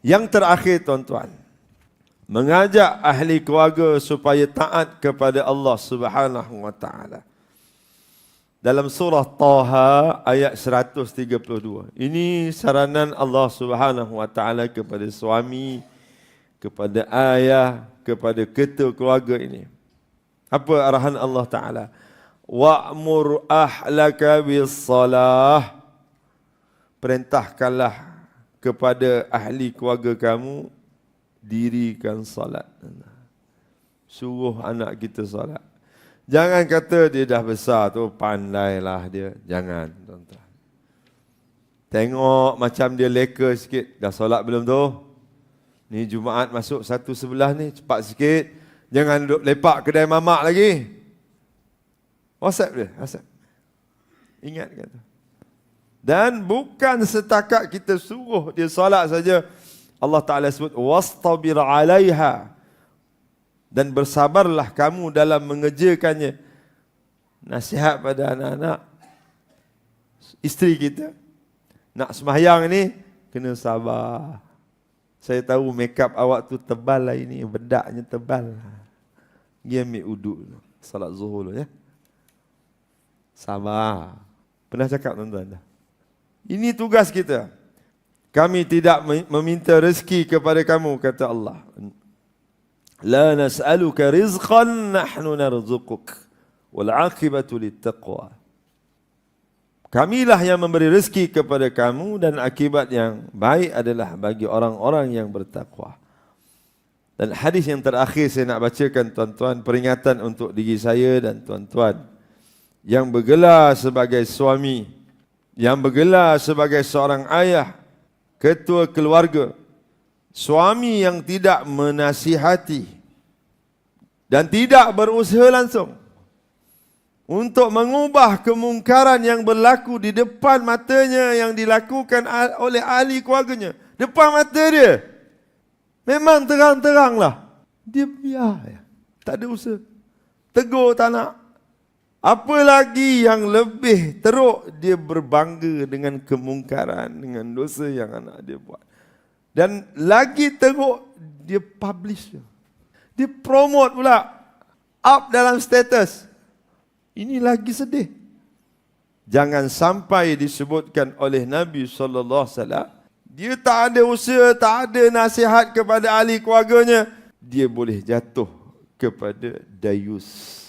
Yang terakhir tuan-tuan, mengajak ahli keluarga supaya taat kepada Allah Subhanahu wa taala. Dalam surah Taha ayat 132. Ini saranan Allah Subhanahu wa taala kepada suami, kepada ayah, kepada ketua keluarga ini. Apa arahan Allah taala? Wa'mur ahlaka bis-salah. Perintahkanlah kepada ahli keluarga kamu dirikan salat. Suruh anak kita salat. Jangan kata dia dah besar tu, pandailah dia. Jangan, tuan-tuan. Tengok macam dia leka sikit. Dah solat belum tu? Ni Jumaat masuk 1:11 ni, cepat sikit. Jangan duduk lepak kedai mamak lagi. WhatsApp dia, WhatsApp. Ingat kata. Dan bukan setakat kita suruh dia solat saja. Allah Ta'ala sebut, wastabir 'alaiha. Dan bersabarlah kamu dalam mengerjakannya. Nasihat pada anak-anak, isteri kita, nak sembahyang ni, kena sabar. Saya tahu makeup awak tu tebal lah ini, bedaknya tebal. Dia ambil uduk, salat zuhur ya. Sabar. Pernah cakap tuan-tuan dah. Ini tugas kita. Kami tidak meminta rezeki kepada kamu, kata Allah. La nas'aluka rizqan nahnu narzuquk wal 'aqibatu littaqwa. Kamilah yang memberi rezeki kepada kamu dan akibat yang baik adalah bagi orang-orang yang bertakwa. Dan hadis yang terakhir saya nak bacakan tuan-tuan, peringatan untuk diri saya dan tuan-tuan yang bergelar sebagai suami, yang bergelar sebagai seorang ayah, ketua keluarga. Suami yang tidak menasihati dan tidak berusaha langsung untuk mengubah kemungkaran yang berlaku di depan matanya yang dilakukan oleh ahli keluarganya. Depan mata dia. Memang terang-teranglah. Dia biar. Tak ada usaha. Tegur tak nak. Apalagi yang lebih teruk, dia berbangga dengan kemungkaran, dengan dosa yang anak dia buat. Dan lagi teruk, dia publish. Dia promote pula. Up dalam status. Ini lagi sedih. Jangan sampai disebutkan oleh Nabi SAW, dia tak ada usaha, tak ada nasihat kepada ahli keluarganya, dia boleh jatuh kepada dayus.